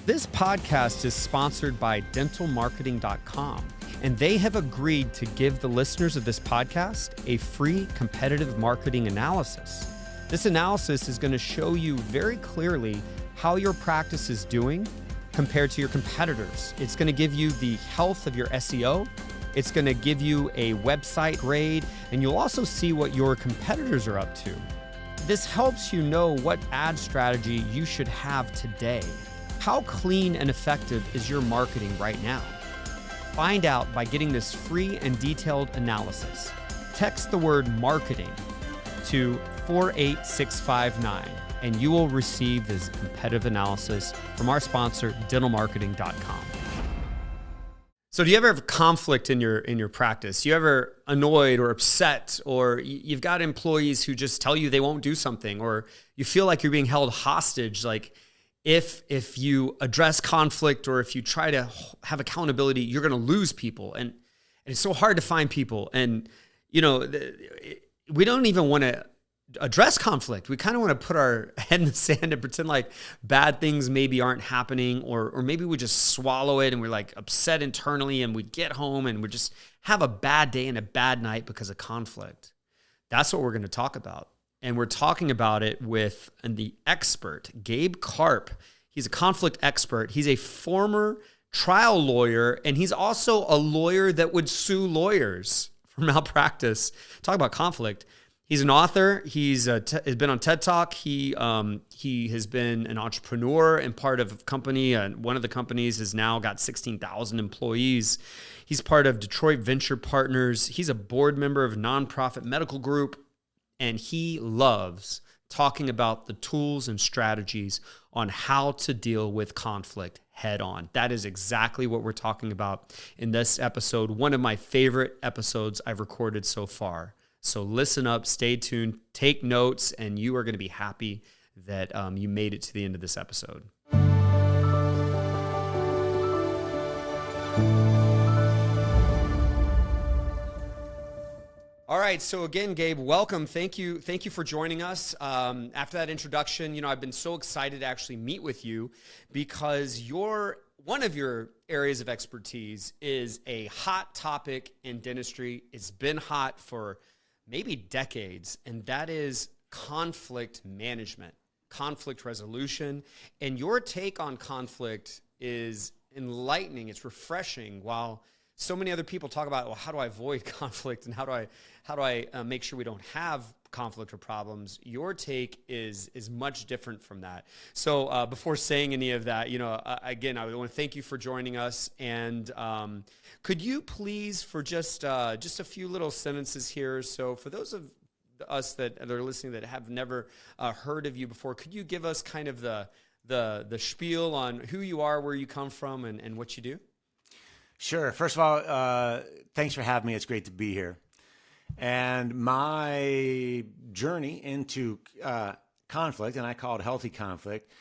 This podcast is sponsored by dentalmarketing.com, and they have agreed to give the listeners of this podcast a free competitive marketing analysis. This analysis is going to show you very clearly how your practice is doing compared to your competitors. It's going to give you the health of your SEO. It's going to give you a website grade, and you'll also see what your competitors are up to. This helps you know what ad strategy you should have today. How clean and effective is your marketing right now? Find out by getting this free and detailed analysis. Text the word marketing to 48659 and you will receive this competitive analysis from our sponsor, dentalmarketing.com. So do you ever have conflict in your practice? You ever annoyed or upset, or you've got employees who just tell you they won't do something, or you feel like you're being held hostage? Like if you address conflict or if you try to have accountability, you're going to lose people. And it's so hard to find people. And, we don't even want to address conflict. We kind of want to put our head in the sand and pretend like bad things maybe aren't happening, or maybe we just swallow it and we're like upset internally and we get home and we just have a bad day and a bad night because of conflict. That's what we're going to talk about. And we're talking about it with the expert, Gabe Karp. He's a conflict expert. He's a former trial lawyer, and he's also a lawyer that would sue lawyers for malpractice. Talk about conflict. He's an author. He's been on TED Talk. He has been an entrepreneur and part of a company. One of the companies has now got 16,000 employees. He's part of Detroit Venture Partners. He's a board member of a nonprofit medical group. And he loves talking about the tools and strategies on how to deal with conflict head on. That is exactly what we're talking about in this episode, one of my favorite episodes I've recorded so far. So listen up, stay tuned, take notes, and you are going to be happy that you made it to the end of this episode. All right. So again, Gabe, welcome. Thank you for joining us. After that introduction, I've been so excited to actually meet with you because one of your areas of expertise is a hot topic in dentistry. It's been hot for maybe decades, and that is conflict management, conflict resolution. And your take on conflict is enlightening. It's refreshing. While so many other people talk about, well, how do I avoid conflict and how do I make sure we don't have conflict or problems? Your take is much different from that. So before saying any of that, again, I want to thank you for joining us. And could you please, for just a few little sentences here, so for those of us that are listening that have never heard of you before, could you give us kind of the spiel on who you are, where you come from, and what you do? Sure. First of all, thanks for having me. It's great to be here. And my journey into conflict, and I call it healthy conflict,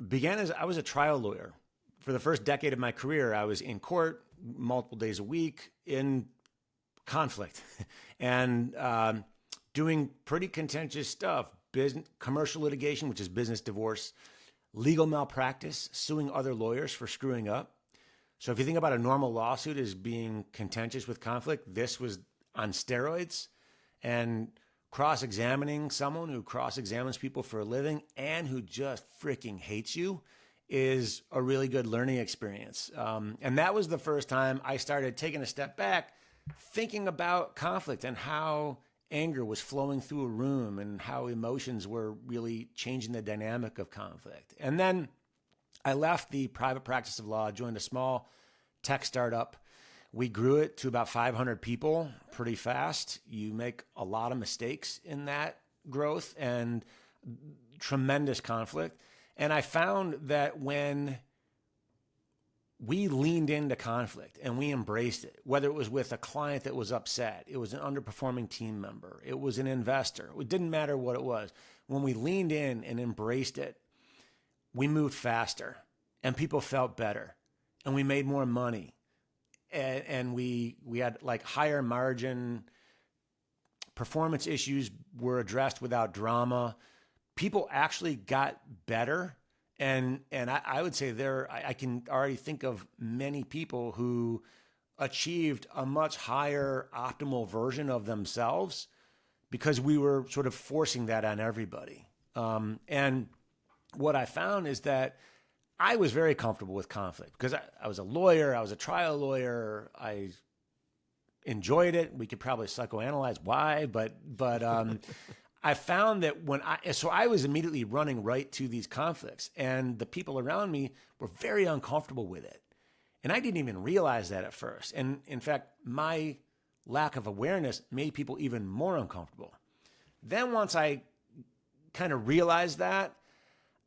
began as I was a trial lawyer. For the first decade of my career, I was in court multiple days a week in conflict and doing pretty contentious stuff, commercial litigation, which is business divorce, legal malpractice, suing other lawyers for screwing up. So if you think about a normal lawsuit as being contentious with conflict, this was on steroids. And cross-examining someone who cross-examines people for a living and who just freaking hates you is a really good learning experience. And that was the first time I started taking a step back, thinking about conflict and how anger was flowing through a room and how emotions were really changing the dynamic of conflict. And then I left the private practice of law, joined a small tech startup. We grew it to about 500 people pretty fast. You make a lot of mistakes in that growth and tremendous conflict. And I found that when we leaned into conflict and we embraced it, whether it was with a client that was upset, it was an underperforming team member, it was an investor, it didn't matter what it was. When we leaned in and embraced it, we moved faster and people felt better and we made more money and we had like higher margin. Performance issues were addressed without drama. People actually got better And I would say I can already think of many people who achieved a much higher optimal version of themselves because we were sort of forcing that on everybody. And what I found is that I was very comfortable with conflict because I was a lawyer. I was a trial lawyer. I enjoyed it. We could probably psychoanalyze why, but I found that so I was immediately running right to these conflicts, and the people around me were very uncomfortable with it. And I didn't even realize that at first. And in fact, my lack of awareness made people even more uncomfortable. Then once I kind of realized that,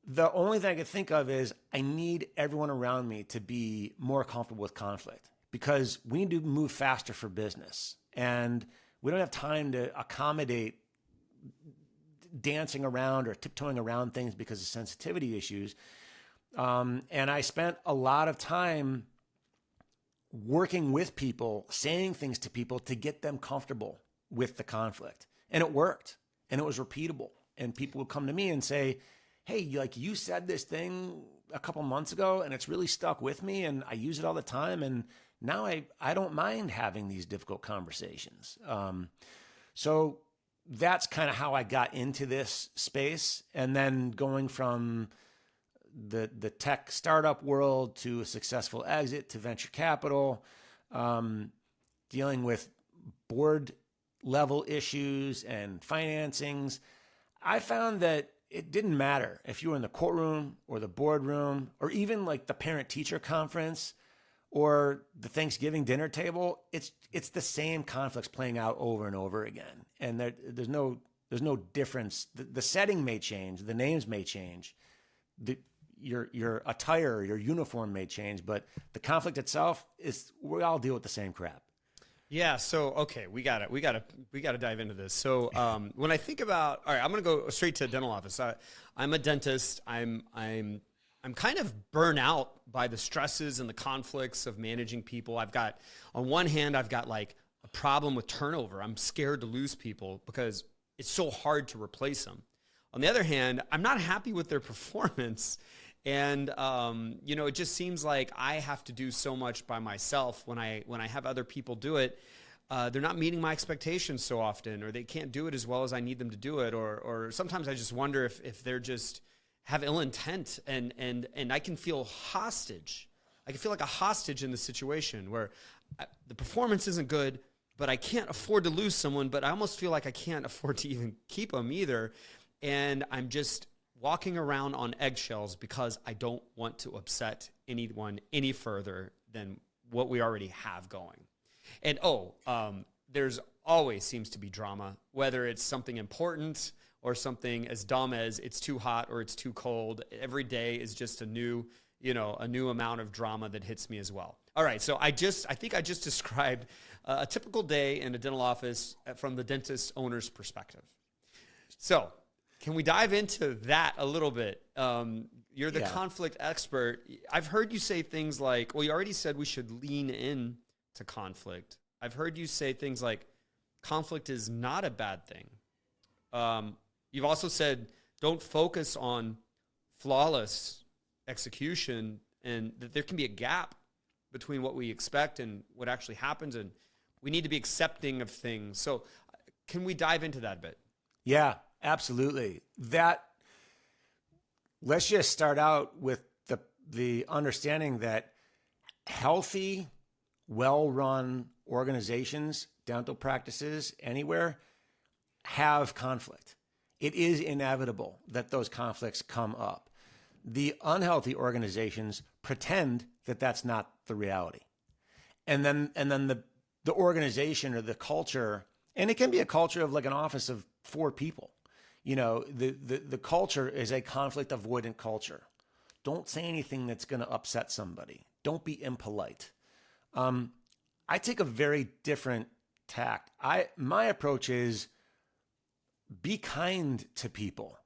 the only thing I could think of is I need everyone around me to be more comfortable with conflict because we need to move faster for business. And we don't have time to accommodate dancing around or tiptoeing around things because of sensitivity issues. And I spent a lot of time working with people, saying things to people to get them comfortable with the conflict. And it worked. And it was repeatable. And people would come to me and say, hey, like you said this thing a couple months ago and it's really stuck with me and I use it all the time. And now I don't mind having these difficult conversations. So that's kind of how I got into this space. And then going from the tech startup world to a successful exit to venture capital, dealing with board level issues and financings, I found that it didn't matter if you were in the courtroom or the boardroom or even like the parent-teacher conference or the Thanksgiving dinner table. It's the same conflicts playing out over and over again, and there's no difference. The setting may change, the names may change, your attire, your uniform may change, but the conflict itself we all deal with the same crap. Yeah. So, okay, we gotta dive into this. So, when I think about, all right, I'm gonna go straight to a dental office. I'm a dentist. I'm kind of burnt out by the stresses and the conflicts of managing people. On one hand, I've got like a problem with turnover. I'm scared to lose people because it's so hard to replace them. On the other hand, I'm not happy with their performance. And, it just seems like I have to do so much by myself when I have other people do it. They're not meeting my expectations so often, or they can't do it as well as I need them to do it. Or sometimes I just wonder if they're just have ill intent and I can feel hostage. I can feel like a hostage in the situation where the performance isn't good, but I can't afford to lose someone, but I almost feel like I can't afford to even keep them either. And I'm just walking around on eggshells because I don't want to upset anyone any further than what we already have going. And there's always seems to be drama, whether it's something important or something as dumb as it's too hot or it's too cold. Every day is just a new amount of drama that hits me as well. All right, so I think I just described a typical day in a dental office from the dentist owner's perspective. So, can we dive into that a little bit? You're the conflict expert. I've heard you say things like, well, you already said we should lean in to conflict. I've heard you say things like conflict is not a bad thing. You've also said don't focus on flawless execution and that there can be a gap between what we expect and what actually happens, and we need to be accepting of things. So can we dive into that a bit? Yeah. Absolutely. Let's just start out with the understanding that healthy, well-run organizations, dental practices, anywhere, have conflict. It is inevitable that those conflicts come up. The unhealthy organizations pretend that that's not the reality. And then the organization or the culture, and it can be a culture of like an office of 4 people. The culture is a conflict avoidant culture. Don't say anything that's going to upset somebody. Don't be impolite. I take a very different tact. My approach is be kind to people.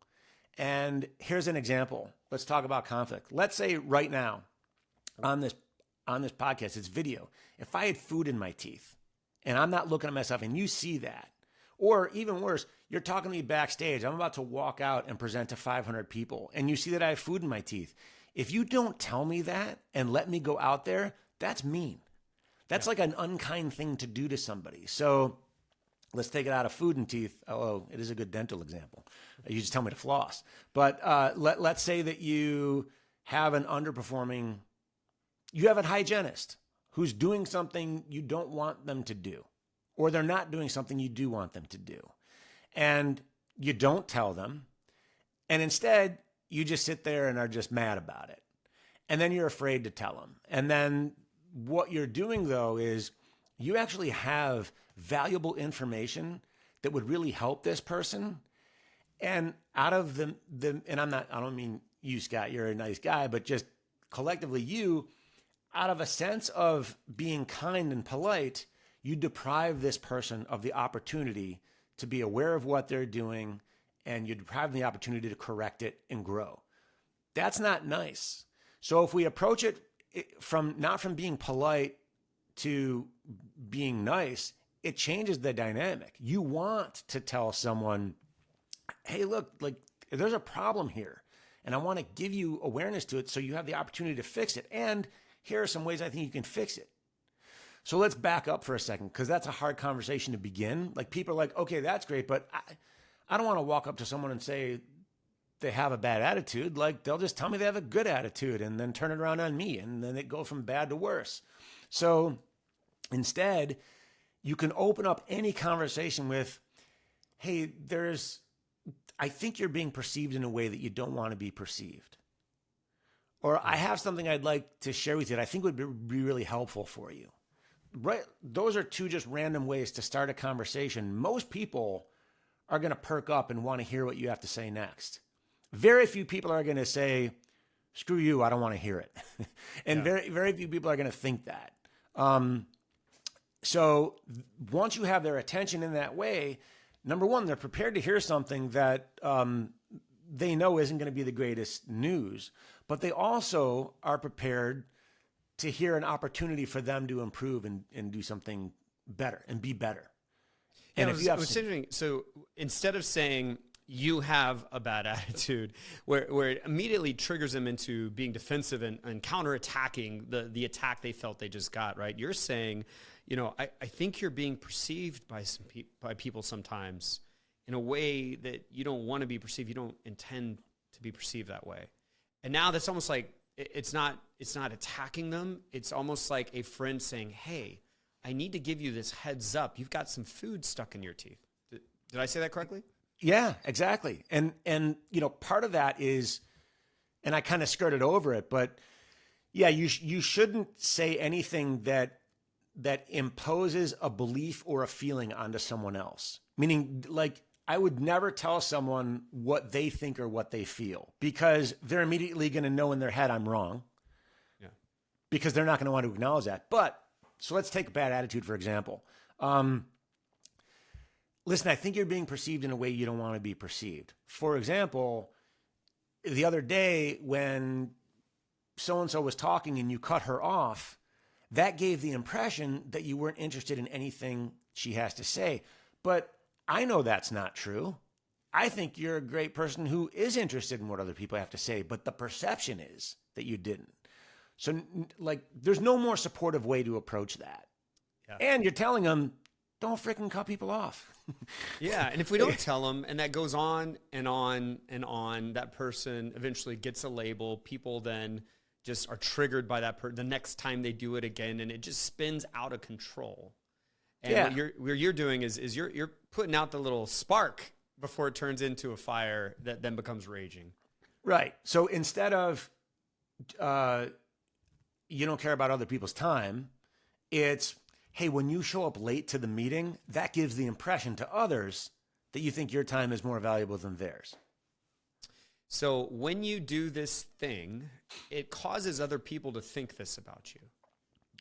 And here's an example. Let's talk about conflict. Let's say right now on this podcast, it's video. If I had food in my teeth and I'm not looking at myself and you see that, or even worse, You're talking to me backstage. I'm about to walk out and present to 500 people, and you see that I have food in my teeth. If you don't tell me that and let me go out there, that's mean. That's like an unkind thing to do to somebody. So let's take it out of food and teeth. Oh, it is a good dental example. You just tell me to floss. But let's say that you have a hygienist who's doing something you don't want them to do, or they're not doing something you do want them to do. And you don't tell them. And instead, you just sit there and are just mad about it. And then you're afraid to tell them. And then what you're doing, though, is you actually have valuable information that would really help this person. And out of and I don't mean you, Scott, you're a nice guy, but just collectively you, out of a sense of being kind and polite, you deprive this person of the opportunity to be aware of what they're doing, and you deprive them the opportunity to correct it and grow. That's not nice. So if we approach it not from being polite to being nice, it changes the dynamic. You want to tell someone, hey, look, like there's a problem here, and I want to give you awareness to it so you have the opportunity to fix it. And here are some ways I think you can fix it. So let's back up for a second, because that's a hard conversation to begin. Like people are like, okay, that's great, but I don't want to walk up to someone and say they have a bad attitude. Like they'll just tell me they have a good attitude and then turn it around on me, and then it go from bad to worse. So instead, you can open up any conversation with, hey, I think you're being perceived in a way that you don't want to be perceived. Or I have something I'd like to share with you that I think would be really helpful for you. Right? Those are two just random ways to start a conversation. Most people are going to perk up and want to hear what you have to say next. Very few people are going to say, screw you, I don't want to hear it. And very, very few people are going to think that. So once you have their attention in that way, number one, they're prepared to hear something that they know isn't going to be the greatest news, but they also are prepared to hear an opportunity for them to improve and do something better and be better. And it was interesting. So instead of saying you have a bad attitude, where it immediately triggers them into being defensive and counterattacking the attack they felt they just got, right? You're saying, I think you're being perceived by people sometimes in a way that you don't want to be perceived. You don't intend to be perceived that way. And now that's almost like, it's not attacking them. It's almost like a friend saying, hey, I need to give you this heads up. You've got some food stuck in your teeth. Did I say that correctly? Yeah, exactly. And part of that is, and I kind of skirted over it, but yeah, you shouldn't say anything that imposes a belief or a feeling onto someone else. Meaning, like, I would never tell someone what they think or what they feel, because they're immediately going to know in their head I'm wrong. Yeah. Because they're not going to want to acknowledge that. But so let's take a bad attitude, for example. Listen, I think you're being perceived in a way you don't want to be perceived. For example, the other day when so-and-so was talking and you cut her off, that gave the impression that you weren't interested in anything she has to say. But I know that's not true. I think you're a great person who is interested in what other people have to say, but the perception is that you didn't. So, like, there's no more supportive way to approach that. Yeah. And you're telling them, don't freaking cut people off. Yeah, and if we don't tell them, and that goes on and on and on, that person eventually gets a label. People then just are triggered by that the next time they do it again, and it just spins out of control. And what you're doing is you're putting out the little spark before it turns into a fire that then becomes raging. Right. So instead of you don't care about other people's time, it's, hey, when you show up late to the meeting, that gives the impression to others that you think your time is more valuable than theirs. So when you do this thing, it causes other people to think this about you.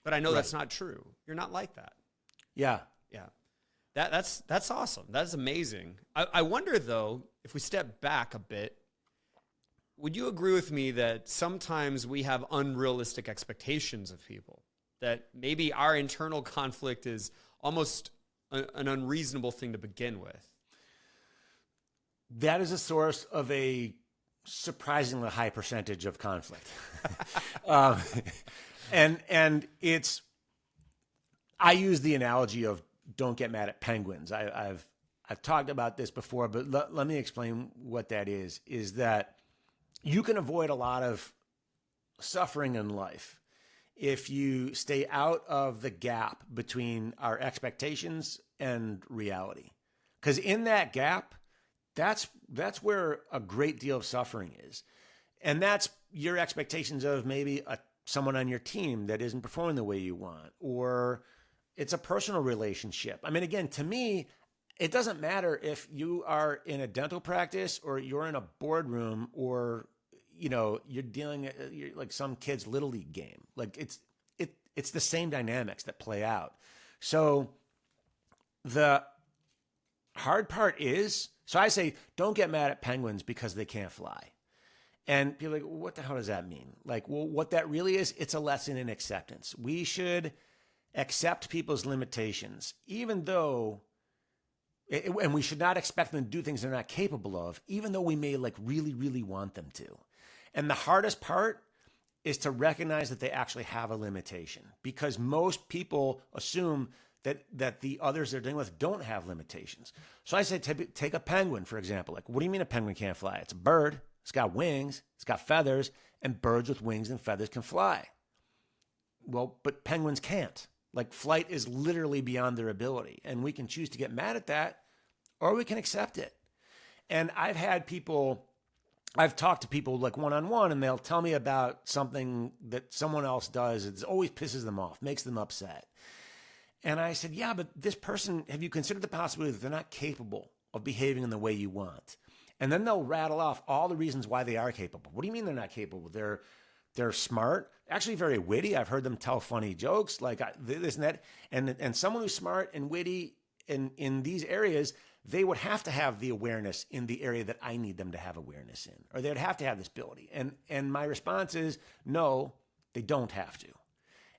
But I know that's not true. You're not like that. Yeah. Yeah. That's awesome. That's amazing. I wonder, though, if we step back a bit, would you agree with me that sometimes we have unrealistic expectations of people? That maybe our internal conflict is almost an unreasonable thing to begin with? that is a source of a surprisingly high percentage of conflict. um, and I use the analogy of don't get mad at penguins. I've talked about this before, but let me explain what that is that you can avoid a lot of suffering in life if you stay out of the gap between our expectations and reality. Because in that gap, that's where a great deal of suffering is. And that's your expectations of maybe someone on your team that isn't performing the way you want, or it's a personal relationship. I mean, again, to me, it doesn't matter if you are in a dental practice or you're in a boardroom or, you're you're like some kid's little league game. Like it's the same dynamics that play out. So the hard part is, so I say, don't get mad at penguins because they can't fly. And people are like, what the hell does that mean? Like, well, what that really is, it's a lesson in acceptance. We should accept people's limitations, even though, and we should not expect them to do things they're not capable of, even though we may like really, really want them to. And the hardest part is to recognize that they actually have a limitation, because most people assume that the others they're dealing with don't have limitations. So I say, take a penguin, for example. Like, what do you mean a penguin can't fly? It's a bird. It's got wings. It's got feathers. And birds with wings and feathers can fly. Well, but penguins can't. Like, flight is literally beyond their ability. And we can choose to get mad at that, or we can accept it. And I've talked to people like one-on-one, and they'll tell me about something that someone else does. It always pisses them off, makes them upset. And I said, yeah, but this person, have you considered the possibility that they're not capable of behaving in the way you want? And then they'll rattle off all the reasons why they are capable. What do you mean they're not capable? They're smart, actually very witty. I've heard them tell funny jokes like this and that. And someone who's smart and witty in these areas, they would have to have the awareness in the area that I need them to have awareness in, or they would have to have this ability. And my response is, no, they don't have to.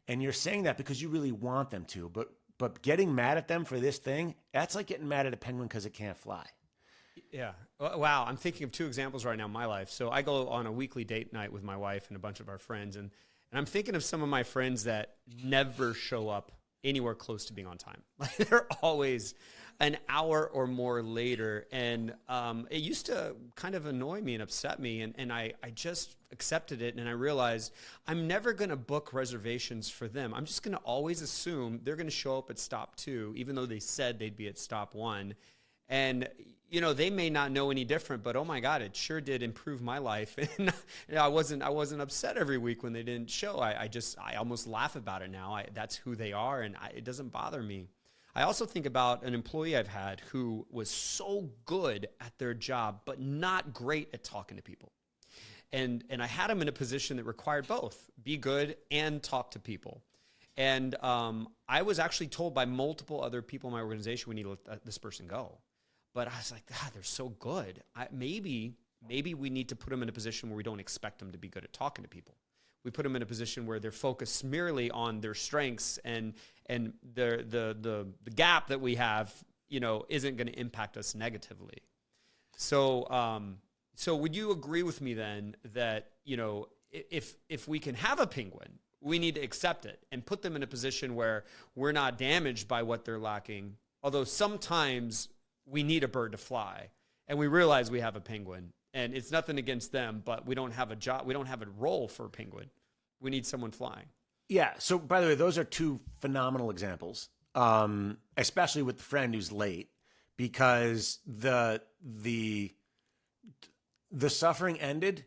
And you're saying that because you really want them to, but getting mad at them for this thing, that's like getting mad at a penguin because it can't fly. Yeah. Wow. I'm thinking of two examples right now in my life. So I go on a weekly date night with my wife and a bunch of our friends. And I'm thinking of some of my friends that never show up anywhere close to being on time. Like, they're always an hour or more later. And it used to kind of annoy me and upset me. And I just accepted it. And I realized I'm never going to book reservations for them. I'm just going to always assume they're going to show up at stop 2, even though they said they'd be at stop 1. And, they may not know any different, but oh my God, it sure did improve my life. And I wasn't upset every week when they didn't show. I almost laugh about it now. That's who they are, and it doesn't bother me. I also think about an employee I've had who was so good at their job, but not great at talking to people. And I had him in a position that required both, be good and talk to people. And I was actually told by multiple other people in my organization, we need to let this person go. But I was like, God, they're so good. Maybe we need to put them in a position where we don't expect them to be good at talking to people. We put them in a position where they're focused merely on their strengths, and the gap that we have, isn't going to impact us negatively. So would you agree with me then that, if we can have a penguin, we need to accept it and put them in a position where we're not damaged by what they're lacking? Although sometimes we need a bird to fly, and we realize we have a penguin, and it's nothing against them, but we don't have a job. We don't have a role for a penguin. We need someone flying. Yeah. So by the way, those are two phenomenal examples, especially with the friend who's late, because the suffering ended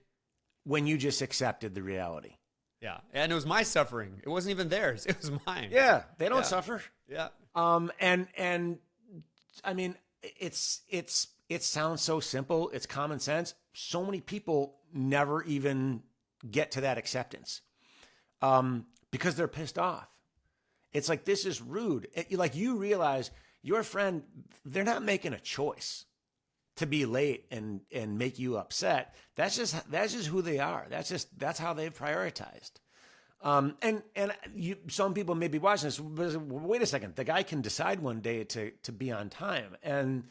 when you just accepted the reality. Yeah. And it was my suffering. It wasn't even theirs. It was mine. Yeah. They don't suffer. Yeah. And I mean, it sounds so simple. It's common sense. So many people never even get to that acceptance, because they're pissed off. It's like, this is rude. You realize your friend, they're not making a choice to be late and make you upset. That's just who they are. That's how they've prioritized. Some people may be watching this, but wait a second, the guy can decide one day to be on time. And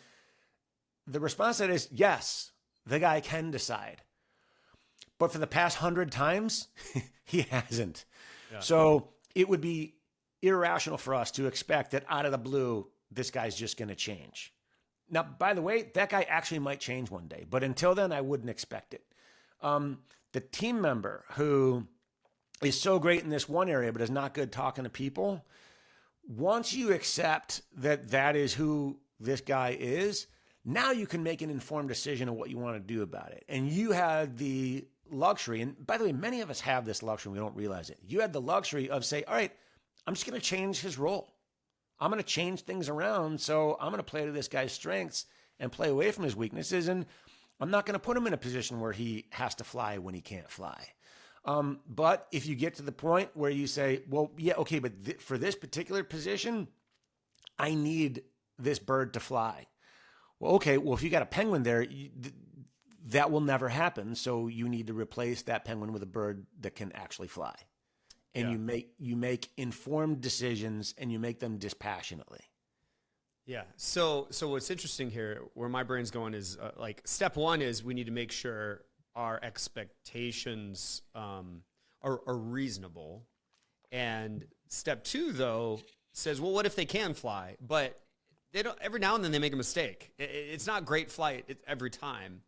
the response to that is yes, the guy can decide. But for the past 100 times, he hasn't. Yeah. So it would be irrational for us to expect that out of the blue, this guy's just going to change. Now, by the way, that guy actually might change one day, but until then, I wouldn't expect it. The team member who is so great in this one area, but is not good talking to people, once you accept that that is who this guy is, now you can make an informed decision of what you want to do about it. And you had the luxury, and by the way, many of us have this luxury, we don't realize it. You had the luxury of say, all right, I'm just going to change his role. I'm going to change things around. So I'm going to play to this guy's strengths and play away from his weaknesses. And I'm not going to put him in a position where he has to fly when he can't fly. But if you get to the point where you say, well, yeah, okay, but for this particular position, I need this bird to fly. Well, okay, well, if you got a penguin there, that will never happen. So you need to replace that penguin with a bird that can actually fly. And you make informed decisions and you make them dispassionately. Yeah. So what's interesting here, where my brain's going is like step one is we need to make sure our expectations are reasonable. And step two, though, says, well, what if they can fly? But they don't. Every now and then they make a mistake. It's not great flight every time.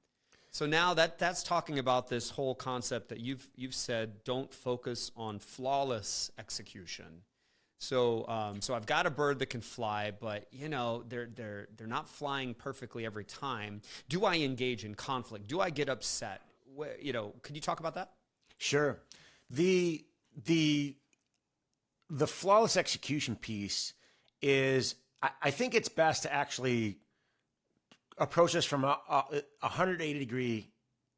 So now that's talking about this whole concept that you've said, don't focus on flawless execution. So I've got a bird that can fly, but they're not flying perfectly every time. Do I engage in conflict? Do I get upset? Could you talk about that? Sure. The flawless execution piece is, I think it's best to actually approach this from a 180-degree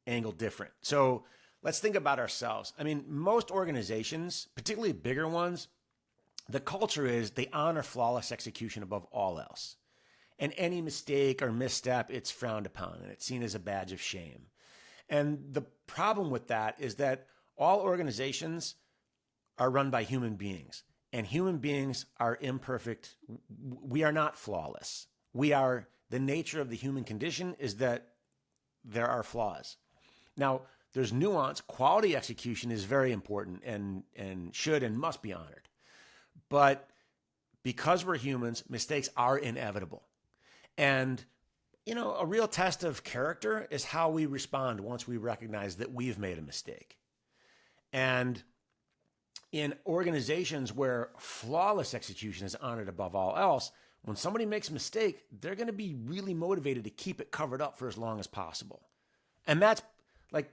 angle different. So let's think about ourselves. I mean, most organizations, particularly bigger ones, the culture is they honor flawless execution above all else. And any mistake or misstep, it's frowned upon and it's seen as a badge of shame. And the problem with that is that all organizations are run by human beings, and human beings are imperfect. We are not flawless. The nature of the human condition is that there are flaws. Now, there's nuance. Quality execution is very important and should and must be honored. But because we're humans, mistakes are inevitable. And a real test of character is how we respond once we recognize that we've made a mistake. And in organizations where flawless execution is honored above all else, when somebody makes a mistake, they're going to be really motivated to keep it covered up for as long as possible. And that's like,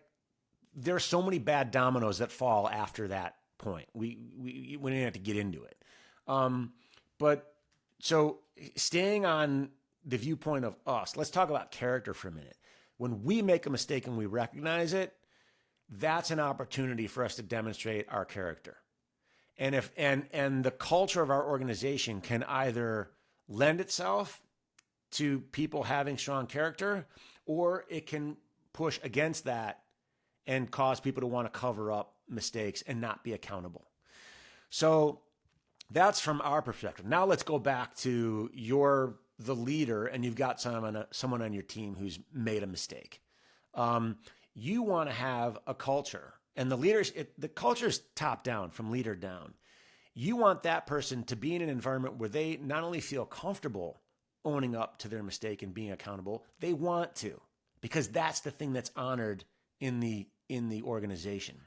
there are so many bad dominoes that fall after that point. We don't have to get into it. But so staying on the viewpoint of us, let's talk about character for a minute. When we make a mistake and we recognize it, that's an opportunity for us to demonstrate our character. And the culture of our organization can either lend itself to people having strong character, or it can push against that and cause people to want to cover up mistakes and not be accountable. So that's from our perspective. Now let's go back to you're the leader and you've got someone on your team who's made a mistake. You want to have a culture, and the culture is top down, from leader down. You want that person to be in an environment where they not only feel comfortable owning up to their mistake and being accountable, they want to, because that's the thing that's honored in the organization.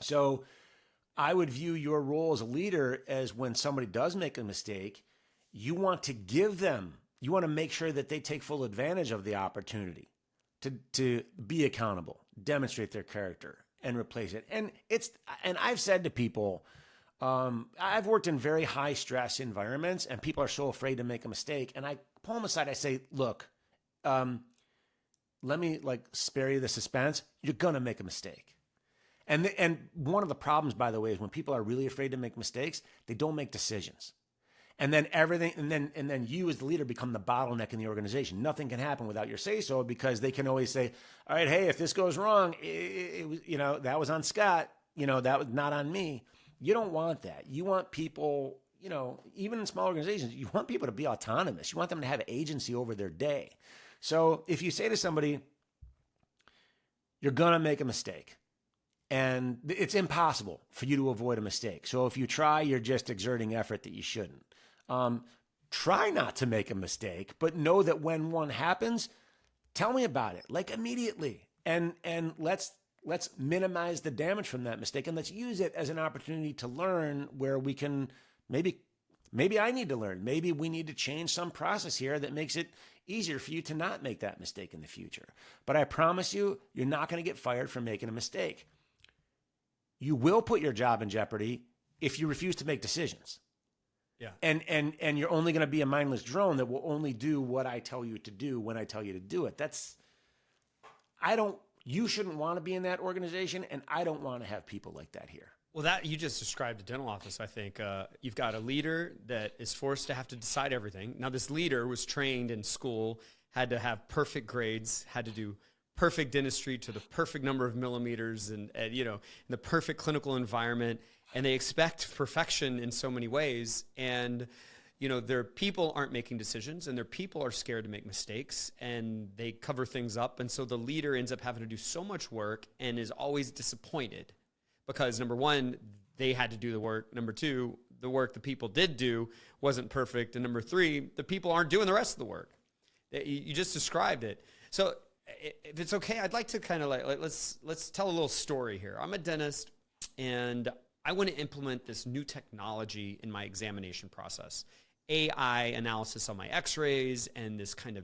So I would view your role as a leader as when somebody does make a mistake, you want to make sure that they take full advantage of the opportunity to be accountable, demonstrate their character, and replace it. And I've said to people, I've worked in very high stress environments, and people are so afraid to make a mistake. And I pull them aside. I say, look, let me spare you the suspense. You're gonna make a mistake. And one of the problems, by the way, is when people are really afraid to make mistakes, they don't make decisions. And then then you as the leader become the bottleneck in the organization. Nothing can happen without your say so, because they can always say, all right, hey, if this goes wrong, it was, that was on Scott, that was not on me. You don't want that. You want people, even in small organizations, you want people to be autonomous. You want them to have agency over their day. So if you say to somebody, you're going to make a mistake, and it's impossible for you to avoid a mistake. So if you try, you're just exerting effort that you shouldn't. Try not to make a mistake, but know that when one happens, tell me about it, like immediately. And let's minimize the damage from that mistake, and let's use it as an opportunity to learn where we can maybe I need to learn. Maybe we need to change some process here that makes it easier for you to not make that mistake in the future. But I promise you, you're not going to get fired for making a mistake. You will put your job in jeopardy if you refuse to make decisions. Yeah. And you're only going to be a mindless drone that will only do what I tell you to do when I tell you to do it. You shouldn't want to be in that organization, and I don't want to have people like that here. Well, that you just described a dental office, I think. You've got a leader that is forced to have to decide everything. Now, this leader was trained in school, had to have perfect grades, had to do perfect dentistry to the perfect number of millimeters and in the perfect clinical environment. And they expect perfection in so many ways. And, their people aren't making decisions, and their people are scared to make mistakes, and they cover things up. And so the leader ends up having to do so much work and is always disappointed because, number one, they had to do the work. Number two, the work the people did do wasn't perfect. And number three, the people aren't doing the rest of the work. You just described it. So if it's okay, I'd like to kind of let's tell a little story here. I'm a dentist, and I want to implement this new technology in my examination process. AI analysis on my x-rays and this kind of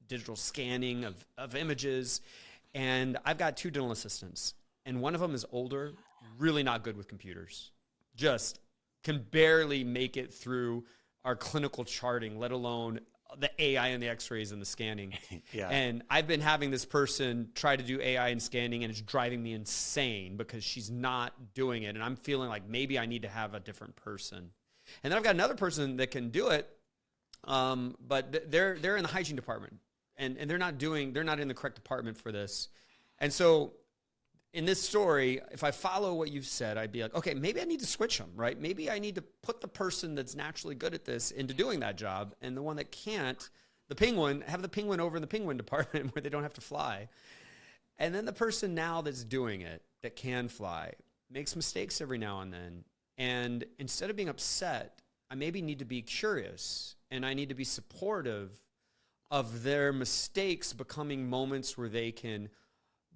digital scanning of images. And I've got two dental assistants, and one of them is older, really not good with computers, just can barely make it through our clinical charting, let alone the AI and the x-rays and the scanning. Yeah. And I've been having this person try to do AI and scanning, and it's driving me insane because she's not doing it. And I'm feeling like maybe I need to have a different person. And then I've got another person that can do it, but they're in the hygiene department, and they're not in the correct department for this. And so in this story, if I follow what you've said, I'd be like, okay, maybe I need to switch them, right? Maybe I need to put the person that's naturally good at this into doing that job, and the one that can't, have the penguin over in the penguin department where they don't have to fly. And then the person now that's doing it, that can fly, makes mistakes every now and then. And instead of being upset, I maybe need to be curious, and I need to be supportive of their mistakes becoming moments where they can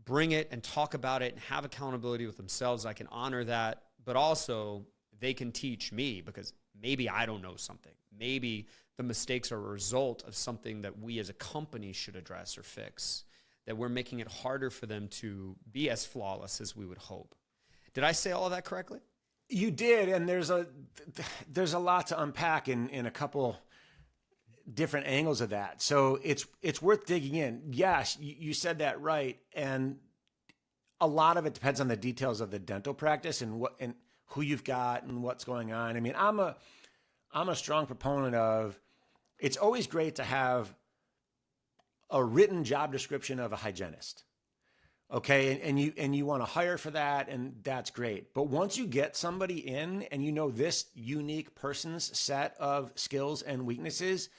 bring it and talk about it and have accountability with themselves. I can honor that, but also they can teach me because maybe I don't know something. Maybe the mistakes are a result of something that we as a company should address or fix, that we're making it harder for them to be as flawless as we would hope. Did I say all of that correctly? You did, and there's a lot to unpack in a couple different angles of that. So it's worth digging in. Yes, you said that right. And a lot of it depends on the details of the dental practice and who you've got and what's going on. I mean, I'm a strong proponent of, it's always great to have a written job description of a hygienist. Okay. And you want to hire for that, and that's great. But once you get somebody in and you know this unique person's set of skills and weaknesses,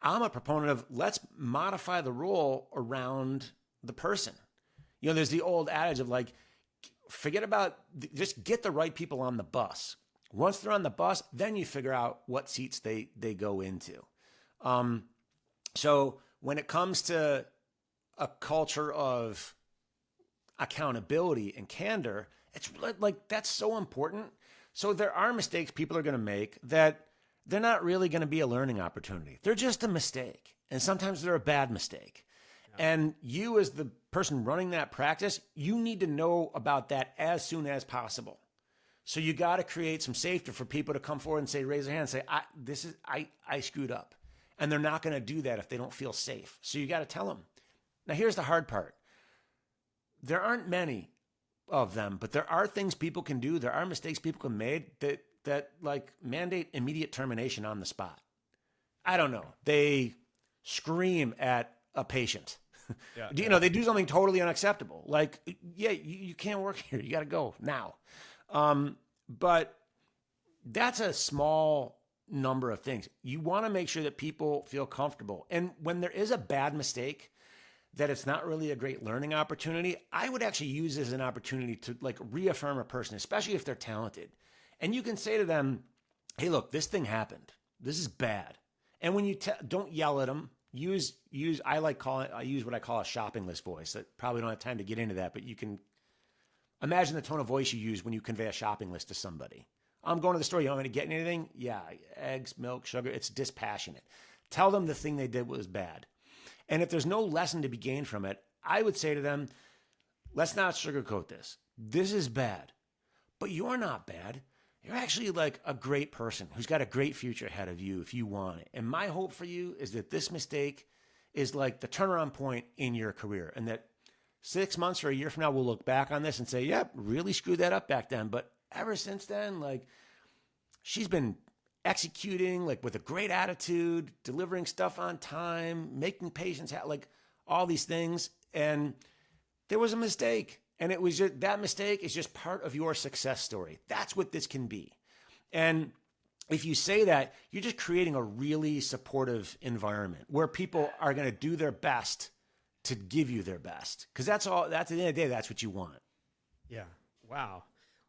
I'm a proponent of let's modify the role around the person. There's the old adage of like, forget about, just get the right people on the bus. Once they're on the bus, then you figure out what seats they go into. So when it comes to a culture of accountability and candor, it's like, that's so important. So there are mistakes people are going to make that they're not really going to be a learning opportunity. They're just a mistake. And sometimes they're a bad mistake. Yeah. And you, as the person running that practice, you need to know about that as soon as possible. So you got to create some safety for people to come forward and say, raise their hand and say, I screwed up. And they're not going to do that if they don't feel safe. So you got to tell them. Now, here's the hard part. There aren't many of them, but there are things people can do. There are mistakes people can make that like mandate immediate termination on the spot. I don't know. They scream at a patient. Yeah, they do something totally unacceptable. Like, yeah, you can't work here. You got to go now. But that's a small number of things. You want to make sure that people feel comfortable. And when there is a bad mistake, that it's not really a great learning opportunity, I would actually use it as an opportunity to like reaffirm a person, especially if they're talented. And you can say to them, hey, look, this thing happened. This is bad. And when you don't yell at them, I use what I call a shopping list voice. I probably don't have time to get into that, but you can imagine the tone of voice you use when you convey a shopping list to somebody. I'm going to the store. You want me to get anything? Yeah, eggs, milk, sugar. It's dispassionate. Tell them the thing they did was bad. And if there's no lesson to be gained from it, I would say to them, let's not sugarcoat this. This is bad, but you're not bad. You're actually like a great person who's got a great future ahead of you if you want it. And my hope for you is that this mistake is like the turnaround point in your career, and that 6 months or a year from now, we'll look back on this and say, yep, really screwed that up back then. But ever since then, like, she's been executing like with a great attitude, delivering stuff on time, making patients like all these things. And there was a mistake. And it was just, that mistake is just part of your success story. That's what this can be. And if you say that, you're just creating a really supportive environment where people are going to do their best to give you their best. Because that's all, that's at the end of the day, that's what you want. Yeah. Wow.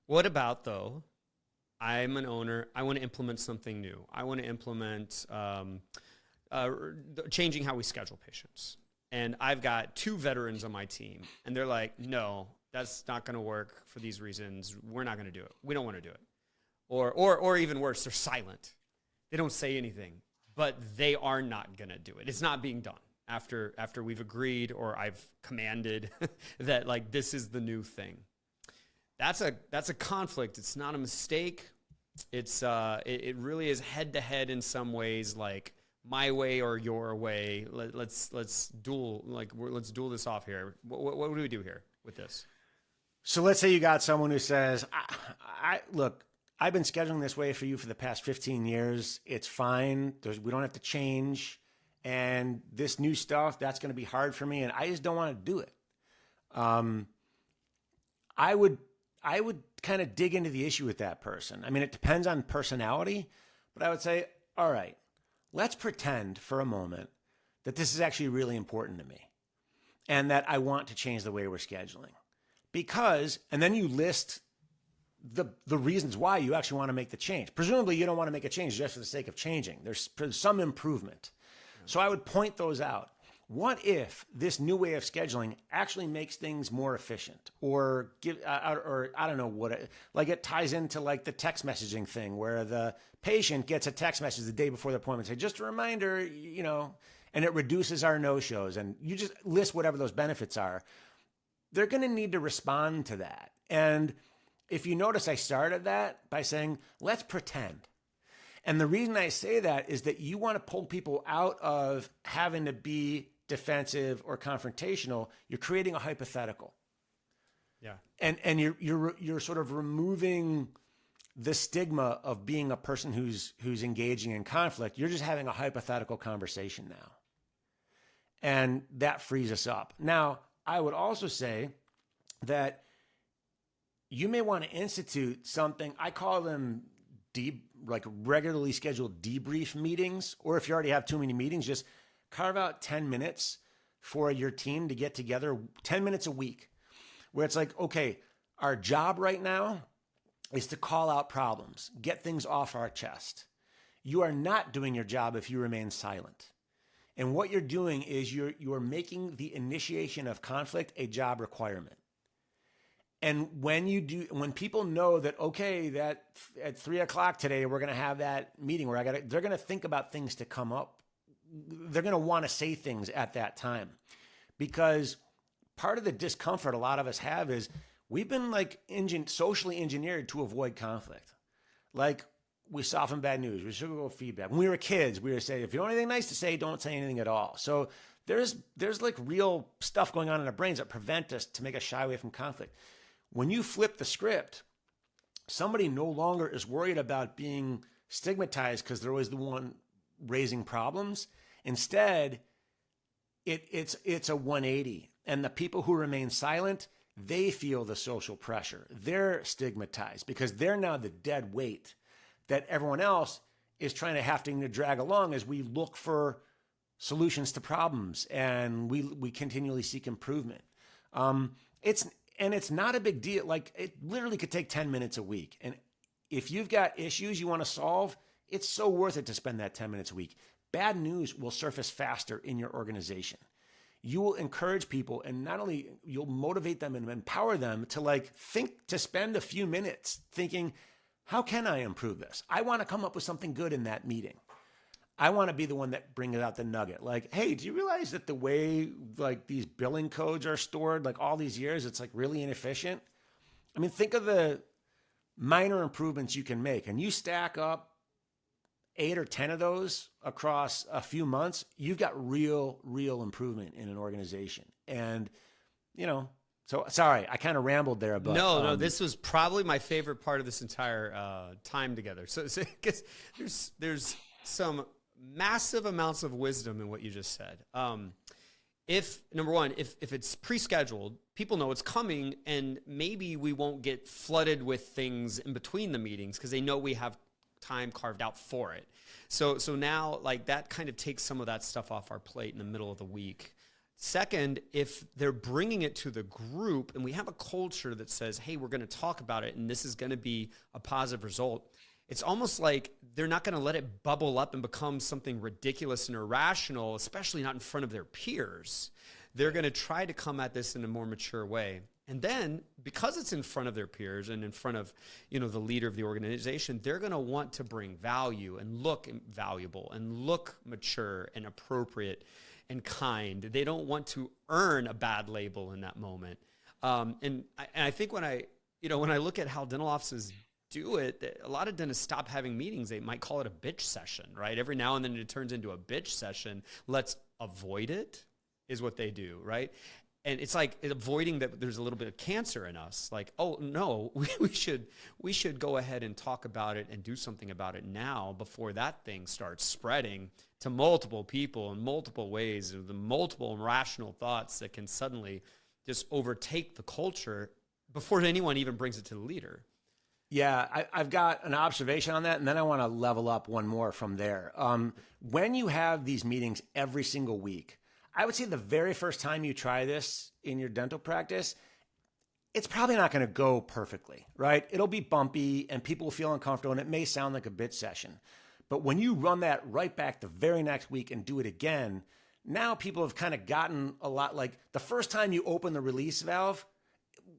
What about, though, I'm an owner, I want to implement something new. I want to implement changing how we schedule patients. And I've got 2 veterans on my team, and they're like, no, that's not going to work for these reasons. We're not going to do it. We don't want to do it. Or even worse, they're silent. They don't say anything, but they are not going to do it. It's not being done after we've agreed or I've commanded that like this is the new thing. That's a conflict. It's not a mistake. It's it really is head to head in some ways, like my way or your way. Let's duel this off here. What do we do here with this? So let's say you got someone who says, look, I've been scheduling this way for you for the past 15 years. It's fine. We don't have to change. And this new stuff, that's going to be hard for me. And I just don't want to do it. I would kind of dig into the issue with that person. I mean, it depends on personality, but I would say, all right, let's pretend for a moment that this is actually really important to me and that I want to change the way we're scheduling. Because, and then you list the reasons why you actually want to make the change. Presumably you don't want to make a change just for the sake of changing. There's some improvement. So I would point those out. What if this new way of scheduling actually makes things more efficient, or or I don't know what, like it ties into like the text messaging thing where the patient gets a text message the day before the appointment, say, just a reminder, and it reduces our no-shows, and you just list whatever those benefits are. They're going to need to respond to that. And if you notice, I started that by saying, let's pretend. And the reason I say that is that you want to pull people out of having to be defensive or confrontational. You're creating a hypothetical. Yeah. And you're sort of removing the stigma of being a person who's engaging in conflict. You're just having a hypothetical conversation now. And that frees us up. Now, I would also say that you may want to institute something, I call them like regularly scheduled debrief meetings, or if you already have too many meetings, just carve out 10 minutes for your team to get together, 10 minutes a week, where it's like, okay, our job right now is to call out problems, get things off our chest. You are not doing your job if you remain silent. And what you're doing is you're making the initiation of conflict a job requirement. And when people know that, okay, that at 3:00 today, we're going to have that meeting where they're going to think about things to come up. They're going to want to say things at that time, because part of the discomfort a lot of us have is we've been like socially engineered to avoid conflict. Like we soften bad news. We sugarcoat feedback. When we were kids, we would say, if you don't have anything nice to say, don't say anything at all. So there's like real stuff going on in our brains that prevent us to make us shy away from conflict. When you flip the script, somebody no longer is worried about being stigmatized because they're always the one raising problems. Instead, it's a 180. And the people who remain silent, they feel the social pressure. They're stigmatized because they're now the dead weight that everyone else is having to drag along as we look for solutions to problems and we continually seek improvement. It's not a big deal. Like, it literally could take 10 minutes a week. And if you've got issues you want to solve, it's so worth it to spend that 10 minutes a week. Bad news will surface faster in your organization. You will encourage people, and not only you'll motivate them and empower them to spend a few minutes thinking, how can I improve this? I want to come up with something good in that meeting. I want to be the one that brings out the nugget. Like, hey, do you realize that the way like these billing codes are stored, like all these years, it's like really inefficient? I mean, think of the minor improvements you can make, and you stack up 8 or 10 of those across a few months, you've got real improvement in an organization. And, so sorry, I kind of rambled there. But no, this was probably my favorite part of this entire time together. So because there's some massive amounts of wisdom in what you just said. If number one, if it's pre-scheduled, people know it's coming, and maybe we won't get flooded with things in between the meetings because they know we have time carved out for it. So now, like, that kind of takes some of that stuff off our plate in the middle of the week. Second, if they're bringing it to the group and we have a culture that says, hey, we're going to talk about it and this is going to be a positive result, it's almost like they're not going to let it bubble up and become something ridiculous and irrational, especially not in front of their peers. They're going to try to come at this in a more mature way. And then, because it's in front of their peers and in front of, the leader of the organization, they're going to want to bring value and look valuable and look mature and appropriate and kind. They don't want to earn a bad label in that moment. And I think when I look at how dental offices do it, a lot of dentists stop having meetings. They might call it a bitch session, right? Every now and then it turns into a bitch session. Let's avoid it is what they do, right? And it's like avoiding that there's a little bit of cancer in us. Like, oh no, we should go ahead and talk about it and do something about it now before that thing starts spreading to multiple people in multiple ways, the multiple irrational thoughts that can suddenly just overtake the culture before anyone even brings it to the leader. Yeah, I've got an observation on that, and then I want to level up one more from there. When you have these meetings every single week, I would say the very first time you try this in your dental practice, it's probably not going to go perfectly, right? It'll be bumpy and people will feel uncomfortable and it may sound like a bitch session. But when you run that right back the very next week and do it again, now people have kind of gotten a lot. Like, the first time you open the release valve,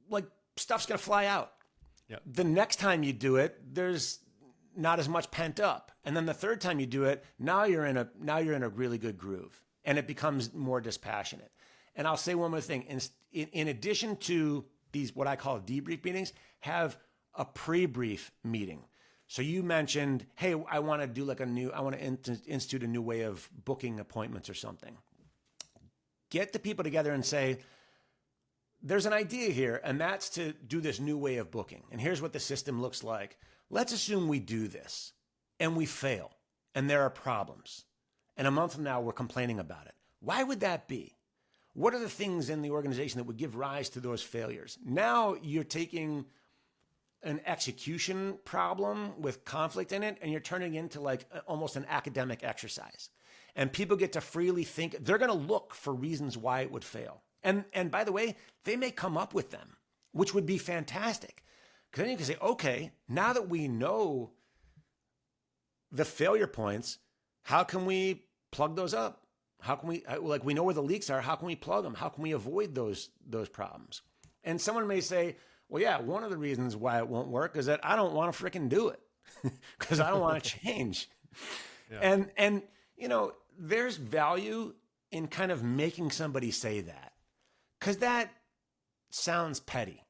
like, stuff's going to fly out. Yep. The next time you do it, there's not as much pent up. And then the third time you do it, now you're in a really good groove. And it becomes more dispassionate. And I'll say one more thing. In addition to these, what I call debrief meetings, have a pre-brief meeting. So you mentioned, hey, I want to institute a new way of booking appointments or something. Get the people together and say, there's an idea here, and that's to do this new way of booking. And here's what the system looks like. Let's assume we do this and we fail and there are problems. And a month from now, we're complaining about it. Why would that be? What are the things in the organization that would give rise to those failures? Now you're taking an execution problem with conflict in it, and you're turning it into like almost an academic exercise. And people get to freely think. They're going to look for reasons why it would fail. And by the way, they may come up with them, which would be fantastic. Because then you can say, okay, now that we know the failure points, how can we plug those up? How can we know where the leaks are? How can we plug them? How can we avoid those problems? And someone may say, well, yeah, one of the reasons why it won't work is that I don't want to freaking do it because I don't want to change. Yeah. And there's value in kind of making somebody say that, because that sounds petty.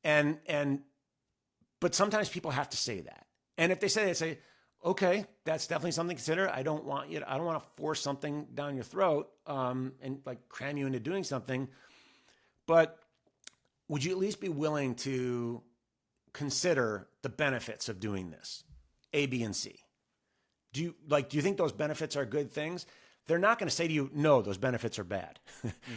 But sometimes people have to say that. And if they say, okay, that's definitely something to consider. I don't want to force something down your throat and like cram you into doing something. But would you at least be willing to consider the benefits of doing this? A, B, and C. Do you think those benefits are good things? They're not going to say to you, no, those benefits are bad,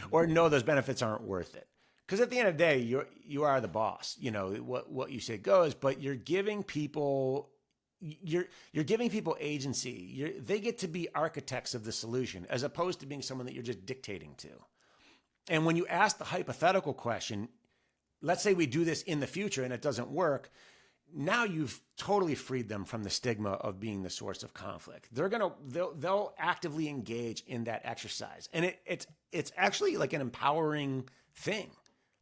or no, those benefits aren't worth it. Because at the end of the day, you are the boss. What you say goes, but you're giving people you're giving people agency. They get to be architects of the solution as opposed to being someone that you're just dictating to. And when you ask the hypothetical question, let's say we do this in the future and it doesn't work. Now you've totally freed them from the stigma of being the source of conflict. They'll actively engage in that exercise. And it's actually like an empowering thing.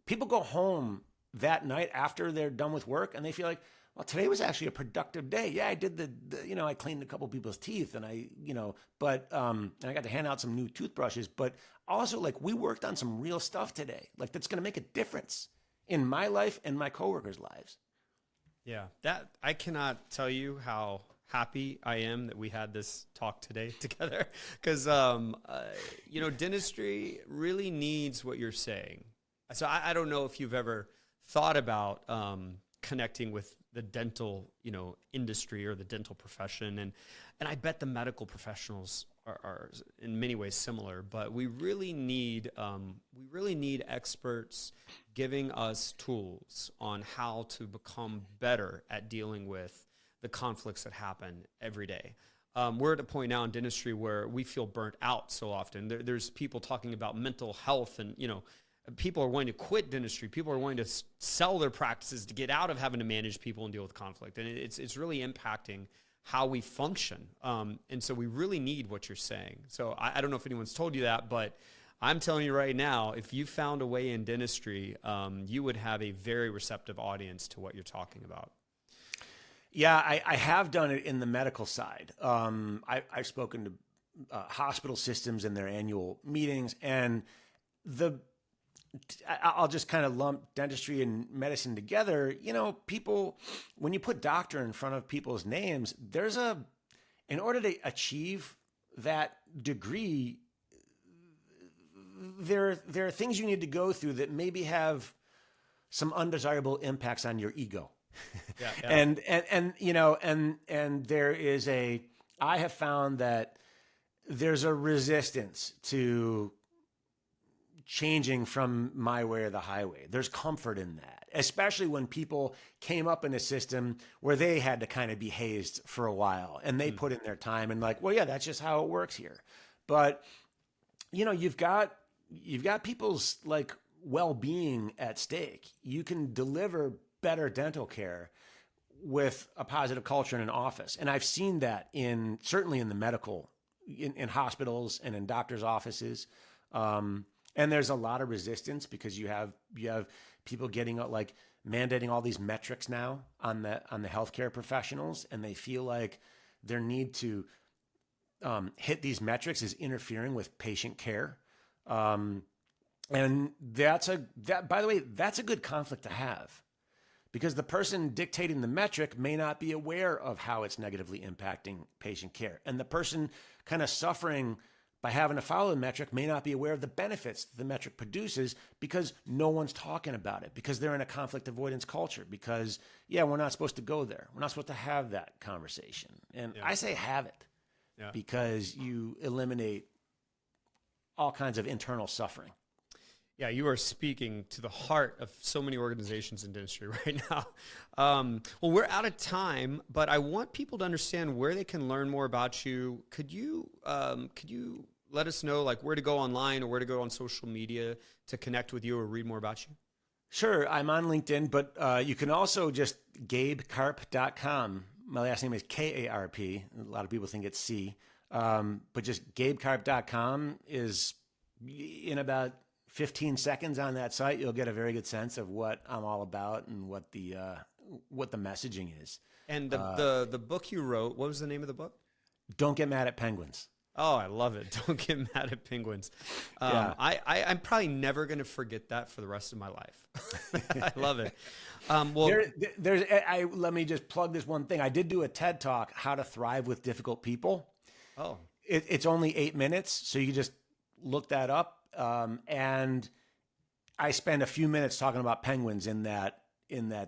People go home that night after they're done with work and they feel like, well, today was actually a productive day. Yeah, I did I cleaned a couple people's teeth and and I got to hand out some new toothbrushes, but also like we worked on some real stuff today. Like that's going to make a difference in my life and my coworkers' lives. Yeah, that I cannot tell you how happy I am that we had this talk today together because, dentistry really needs what you're saying. So I don't know if you've ever thought about connecting with the dental, industry or the dental profession. And I bet the medical professionals are in many ways similar, but we really need experts giving us tools on how to become better at dealing with the conflicts that happen every day. We're at a point now in dentistry where we feel burnt out so often. There's people talking about mental health and, people are wanting to quit dentistry. People are wanting to sell their practices to get out of having to manage people and deal with conflict. And it's really impacting how we function. And so we really need what you're saying. So I don't know if anyone's told you that, but I'm telling you right now, if you found a way in dentistry, you would have a very receptive audience to what you're talking about. Yeah, I have done it in the medical side. I've spoken to hospital systems in their annual meetings, and I'll just kind of lump dentistry and medicine together. People, when you put doctor in front of people's names, in order to achieve that degree, there are things you need to go through that maybe have some undesirable impacts on your ego. Yeah. And there is I have found that there's a resistance to changing from my way or the highway. There's comfort in that, especially when people came up in a system where they had to kind of be hazed for a while and they put in their time and like, well, yeah, that's just how it works here. But, you've got people's like well-being at stake. You can deliver better dental care with a positive culture in an office. And I've seen that certainly in the medical, in hospitals and in doctors' offices. And there's a lot of resistance because you have people getting like mandating all these metrics now on the healthcare professionals, and they feel like their need to hit these metrics is interfering with patient care. And by the way, that's a good conflict to have, because the person dictating the metric may not be aware of how it's negatively impacting patient care, and the person kind of suffering by having to follow the metric may not be aware of the benefits the metric produces because no one's talking about it, because they're in a conflict avoidance culture, because, we're not supposed to go there. We're not supposed to have that conversation. And I say have it because you eliminate all kinds of internal suffering. Yeah, you are speaking to the heart of so many organizations in dentistry right now. Well, we're out of time, but I want people to understand where they can learn more about you. Could you let us know like where to go online or where to go on social media to connect with you or read more about you? Sure, I'm on LinkedIn, but you can also just GabeKarp.com. My last name is Karp. A lot of people think it's C, but just GabeKarp.com is in about 15 seconds on that site. You'll get a very good sense of what I'm all about and what the messaging is. And the book you wrote, what was the name of the book? Don't Get Mad at Penguins. Oh, I love it. Don't get mad at penguins. I'm probably never going to forget that for the rest of my life. I love it. Let me just plug this one thing. I did do a TED Talk, How to Thrive with Difficult People. Oh. It's only 8 minutes, so you just look that up. And I spend a few minutes talking about penguins in that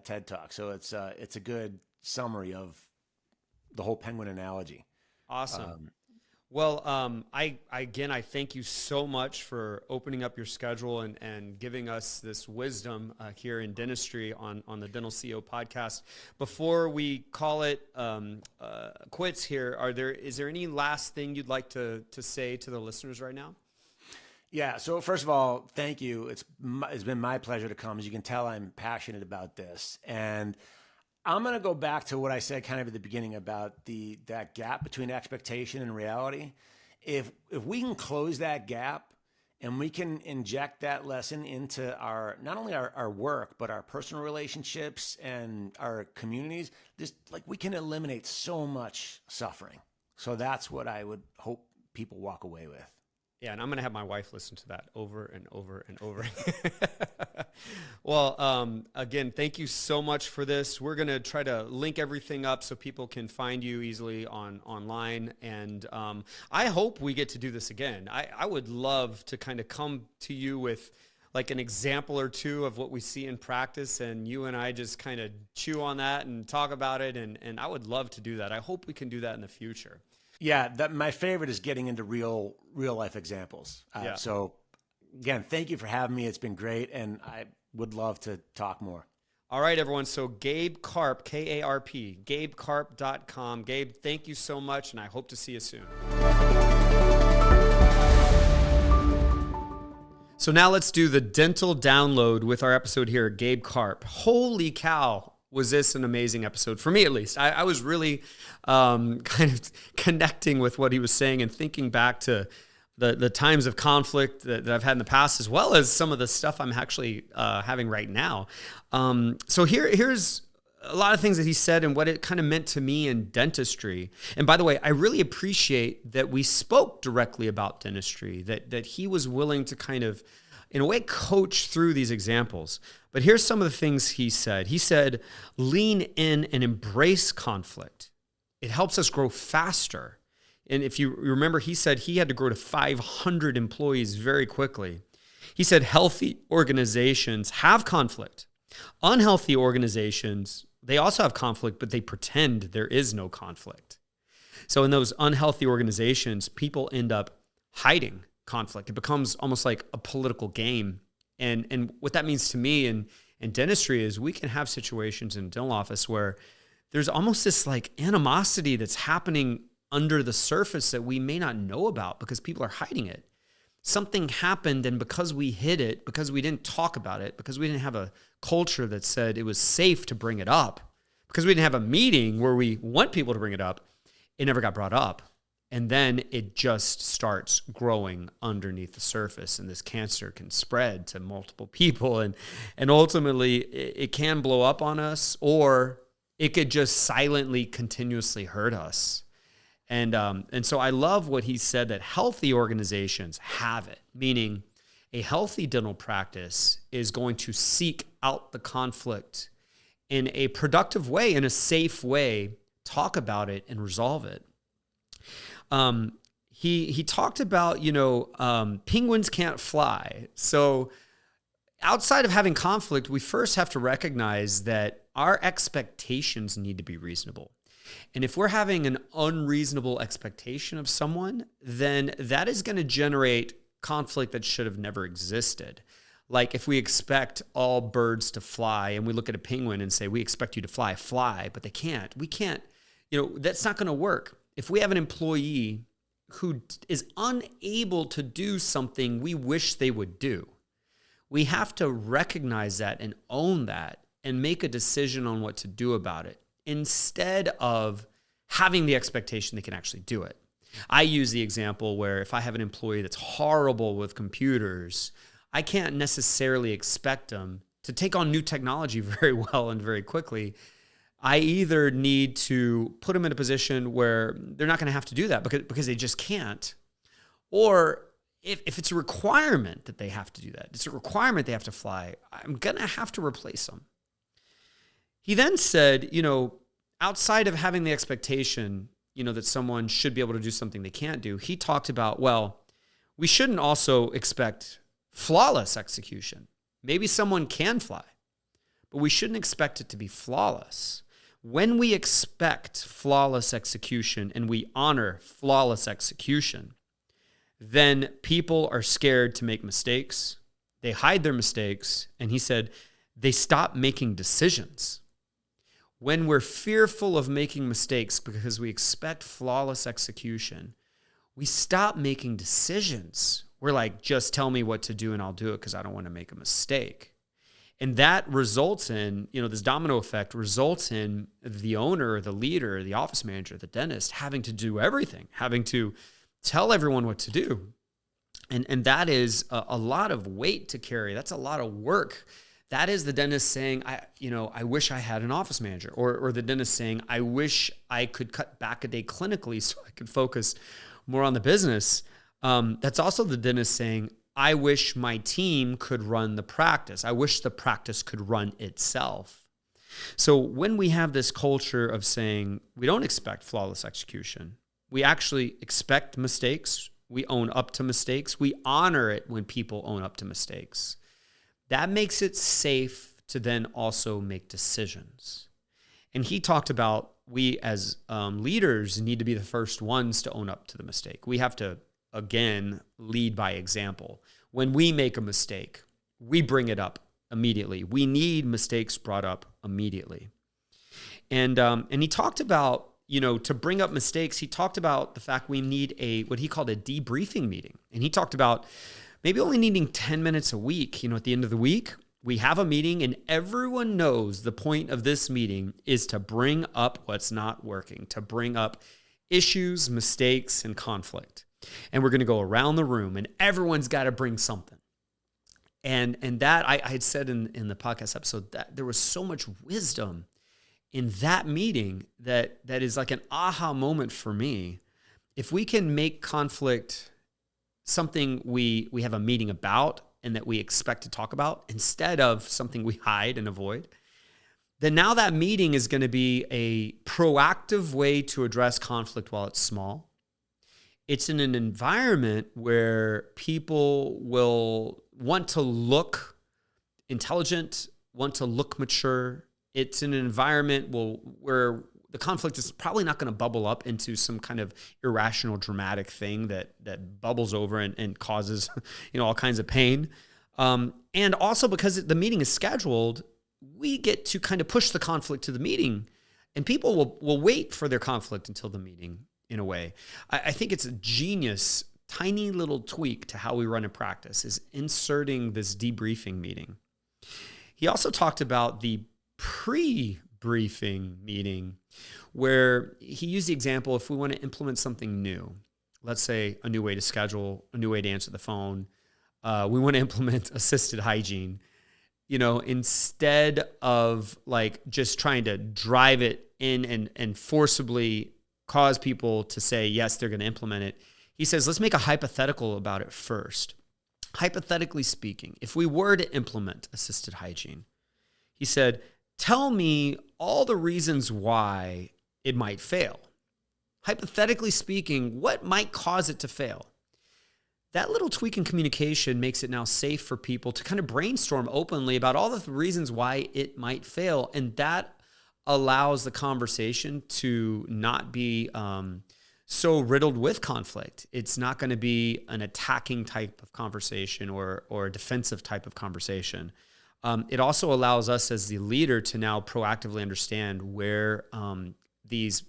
TED Talk. So it's a good summary of the whole penguin analogy. Awesome. Well, I thank you so much for opening up your schedule and giving us this wisdom here in dentistry on the Dental CEO podcast. Before we call it quits here, is there any last thing you'd like to say to the listeners right now? Yeah. So first of all, thank you. It's been my pleasure to come. As you can tell, I'm passionate about this, and I'm going to go back to what I said kind of at the beginning about that gap between expectation and reality. If we can close that gap and we can inject that lesson into not only our work, but our personal relationships and our communities, we can eliminate so much suffering. So that's what I would hope people walk away with. Yeah, and I'm going to have my wife listen to that over and over and over. Well, again, thank you so much for this. We're going to try to link everything up so people can find you easily online. And I hope we get to do this again. I would love to kind of come to you with like an example or two of what we see in practice, and you and I just kind of chew on that and talk about it. And I would love to do that. I hope we can do that in the future. Yeah, my favorite is getting into real life examples. So again, thank you for having me. It's been great, and I would love to talk more. All right, everyone. So Gabe Karp, K-A-R-P, GabeKarp.com. Gabe, thank you so much, and I hope to see you soon. So now let's do the dental download with our episode here, Gabe Karp. Holy cow. Was this an amazing episode? For me, at least. I was really kind of connecting with what he was saying and thinking back to the times of conflict that I've had in the past, as well as some of the stuff I'm actually having right now. So here's a lot of things that he said and what it kind of meant to me in dentistry. And by the way, I really appreciate that we spoke directly about dentistry, that he was willing to kind of, in a way, coach through these examples. But here's some of the things he said. He said, lean in and embrace conflict. It helps us grow faster. And if you remember, he said he had to grow to 500 employees very quickly. He said healthy organizations have conflict. Unhealthy organizations, they also have conflict, but they pretend there is no conflict. So in those unhealthy organizations, people end up hiding conflict. It becomes almost like a political game. And what that means to me in dentistry is we can have situations in a dental office where there's almost this like animosity that's happening under the surface that we may not know about because people are hiding it. Something happened, and because we hid it, because we didn't talk about it, because we didn't have a culture that said it was safe to bring it up, because we didn't have a meeting where we want people to bring it up, it never got brought up. And then it just starts growing underneath the surface, and this cancer can spread to multiple people, and ultimately it can blow up on us, or it could just silently, continuously hurt us. And so I love what he said, that healthy organizations have it, meaning a healthy dental practice is going to seek out the conflict in a productive way, in a safe way, talk about it and resolve it. He talked about, penguins can't fly. So outside of having conflict, we first have to recognize that our expectations need to be reasonable. And if we're having an unreasonable expectation of someone, then that is going to generate conflict that should have never existed. Like if we expect all birds to fly and we look at a penguin and say, we expect you to fly, but they can't. We can't, that's not going to work. If we have an employee who is unable to do something we wish they would do, we have to recognize that and own that and make a decision on what to do about it, instead of having the expectation they can actually do it. I use the example where if I have an employee that's horrible with computers, I can't necessarily expect them to take on new technology very well and very quickly. I either need to put them in a position where they're not going to have to do that because they just can't. Or if it's a requirement that they have to do that, it's a requirement they have to fly, I'm going to have to replace them. He then said, outside of having the expectation, that someone should be able to do something they can't do, he talked about, we shouldn't also expect flawless execution. Maybe someone can fly, but we shouldn't expect it to be flawless. When we expect flawless execution and we honor flawless execution, then people are scared to make mistakes. They hide their mistakes. And he said, they stop making decisions. When we're fearful of making mistakes because we expect flawless execution, we stop making decisions. We're like, just tell me what to do and I'll do it because I don't want to make a mistake. And that results in, this domino effect results in the owner, the leader, the office manager, the dentist having to do everything, having to tell everyone what to do. And that is a lot of weight to carry. That's a lot of work. That is the dentist saying, I wish I had an office manager, or the dentist saying, I wish I could cut back a day clinically so I could focus more on the business. That's also the dentist saying, I wish my team could run the practice. I wish the practice could run itself. So when we have this culture of saying we don't expect flawless execution, we actually expect mistakes. We own up to mistakes. We honor it when people own up to mistakes. That makes it safe to then also make decisions. And he talked about we as leaders need to be the first ones to own up to the mistake. We have to, again, lead by example. When we make a mistake, we bring it up immediately. We need mistakes brought up immediately. And he talked about, to bring up mistakes, he talked about the fact we need what he called a debriefing meeting. And he talked about maybe only needing 10 minutes a week. At the end of the week, we have a meeting and everyone knows the point of this meeting is to bring up what's not working, to bring up issues, mistakes, and conflict. And we're going to go around the room and everyone's got to bring something. And that I had said in the podcast episode that there was so much wisdom in that meeting that is like an aha moment for me. If we can make conflict something we have a meeting about and that we expect to talk about instead of something we hide and avoid, then now that meeting is going to be a proactive way to address conflict while it's small. It's in an environment where people will want to look intelligent, want to look mature. It's in an environment where the conflict is probably not going to bubble up into some kind of irrational, dramatic thing that bubbles over and causes, all kinds of pain. And also because the meeting is scheduled, we get to kind of push the conflict to the meeting, and people will wait for their conflict until the meeting. In a way, I think it's a genius, tiny little tweak to how we run a practice is inserting this debriefing meeting. He also talked about the pre-briefing meeting where he used the example, if we want to implement something new, let's say a new way to schedule, a new way to answer the phone, we want to implement assisted hygiene, instead of like just trying to drive it in and forcibly cause people to say, yes, they're going to implement it. He says, let's make a hypothetical about it first. Hypothetically speaking, if we were to implement assisted hygiene, he said, tell me all the reasons why it might fail. Hypothetically speaking, what might cause it to fail? That little tweak in communication makes it now safe for people to kind of brainstorm openly about all the reasons why it might fail. And that allows the conversation to not be so riddled with conflict. It's not going to be an attacking type of conversation or a defensive type of conversation. It also allows us as the leader to now proactively understand where these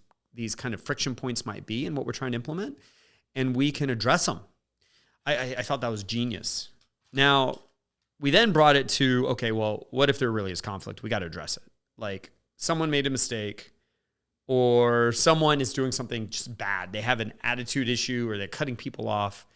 kind of friction points might be and what we're trying to implement, and we can address them. I thought that was genius. Now, we then brought it to, okay, well, what if there really is conflict? We got to address it. Like, someone made a mistake or someone is doing something just bad. They have an attitude issue or they're cutting people off.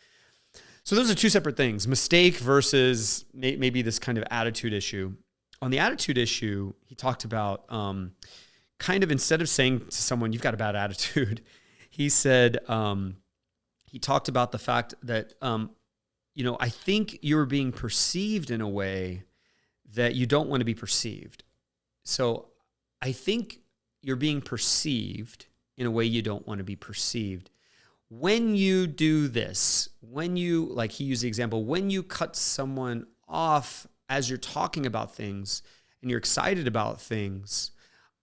So those are two separate things, mistake versus maybe this kind of attitude issue. On the attitude issue, he talked about kind of instead of saying to someone, you've got a bad attitude, he said, he talked about the fact that, I think you're being perceived in a way that you don't want to be perceived. So I think you're being perceived in a way you don't want to be perceived. When you do this, like he used the example, when you cut someone off as you're talking about things and you're excited about things,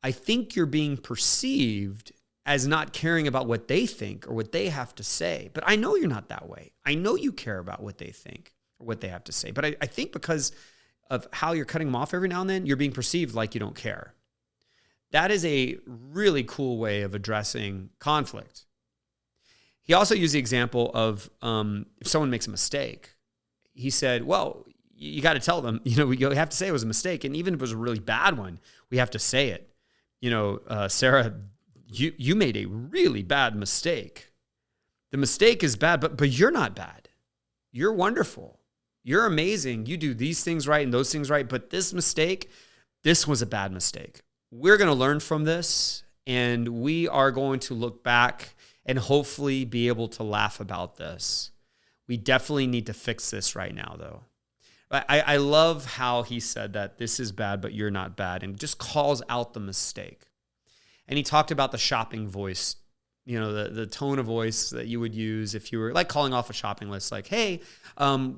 I think you're being perceived as not caring about what they think or what they have to say. But I know you're not that way. I know you care about what they think or what they have to say. But I think because of how you're cutting them off every now and then, you're being perceived like you don't care. That is a really cool way of addressing conflict. He also used the example of if someone makes a mistake. He said, well, you got to tell them, you have to say it was a mistake. And even if it was a really bad one, we have to say it. Sarah, you made a really bad mistake. The mistake is bad, but you're not bad. You're wonderful. You're amazing. You do these things right and those things right. But this mistake, this was a bad mistake. We're going to learn from this, and we are going to look back and hopefully be able to laugh about this. We definitely need to fix this right now, though. I love how he said that this is bad, but you're not bad, and just calls out the mistake. And he talked about the shopping voice, the tone of voice that you would use if you were like calling off a shopping list, like, hey,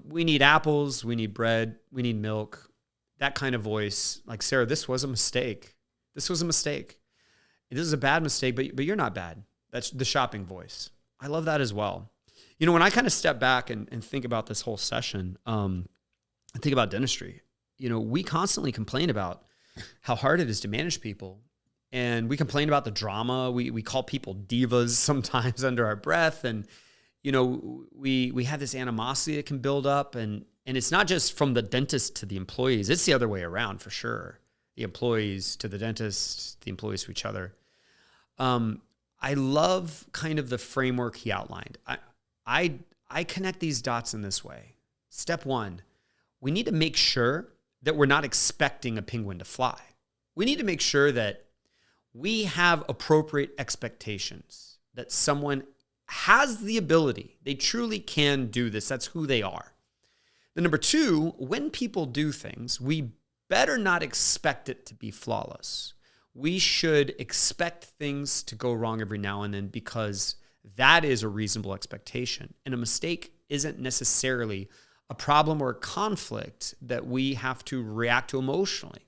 we need apples, we need bread, we need milk, that kind of voice. Like, Sarah, this was a mistake. This was a mistake. This is a bad mistake, but you're not bad. That's the shopping voice. I love that as well. When I kind of step back and think about this whole session, I think about dentistry. We constantly complain about how hard it is to manage people. And we complain about the drama. We call people divas sometimes under our breath. And, we have this animosity that can build up. And it's not just from the dentist to the employees. It's the other way around for sure. The employees to the dentist, the employees to each other. I love kind of the framework he outlined. I connect these dots in this way. Step one, we need to make sure that we're not expecting a penguin to fly. We need to make sure that we have appropriate expectations, that someone has the ability, they truly can do this. That's who they are. Then number two, when people do things, we better not expect it to be flawless. We should expect things to go wrong every now and then because that is a reasonable expectation. And a mistake isn't necessarily a problem or a conflict that we have to react to emotionally.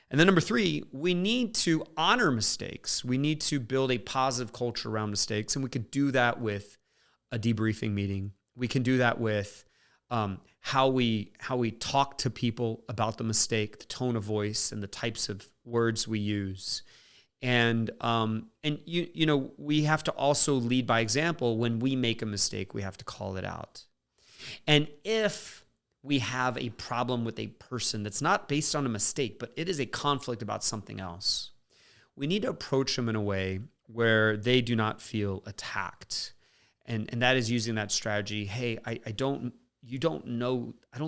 And then number three, we need to honor mistakes. We need to build a positive culture around mistakes. And we can do that with a debriefing meeting. We can do that with how we talk to people about the mistake, the tone of voice, and the types of words we use. And we have to also lead by example. When we make a mistake, we have to call it out. And if we have a problem with a person that's not based on a mistake, but it is a conflict about something else, we need to approach them in a way where they do not feel attacked. And that is using that strategy. Hey, I don't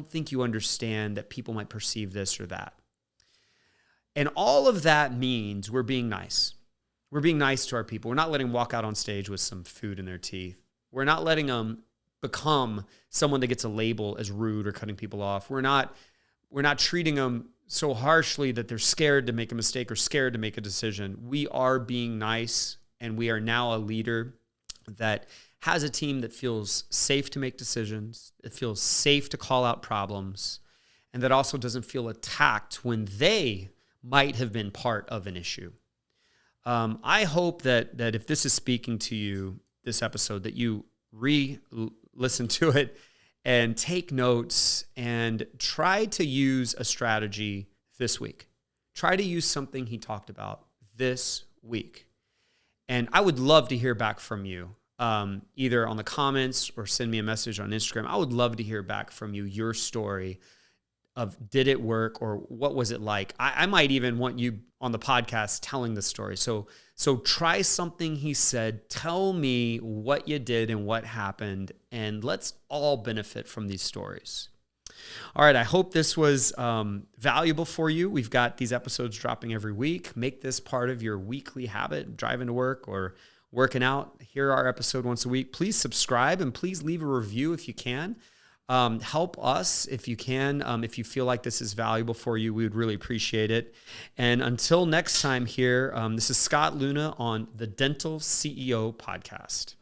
think you understand that people might perceive this or that. And all of that means we're being nice. We're being nice to our people. We're not letting them walk out on stage with some food in their teeth. We're not letting them become someone that gets a label as rude or cutting people off. We're not treating them so harshly that they're scared to make a mistake or scared to make a decision. We are being nice, and we are now a leader that has a team that feels safe to make decisions, that feels safe to call out problems, and that also doesn't feel attacked when they might have been part of an issue. I hope that if this is speaking to you, this episode, that you listen to it and take notes and try to use a strategy this week. Try to use something he talked about this week. And I would love to hear back from you, either on the comments or send me a message on Instagram. I would love to hear back from you, your story of did it work or what was it like? I might even want you on the podcast telling the story. So try something he said. Tell me what you did and what happened, and let's all benefit from these stories. All right, I hope this was valuable for you. We've got these episodes dropping every week. Make this part of your weekly habit, driving to work or working out. Hear our episode once a week. Please subscribe and please leave a review if you can. Help us if you can. If you feel like this is valuable for you, we would really appreciate it. And until next time here, this is Scott Leune on the Dental CEO Podcast.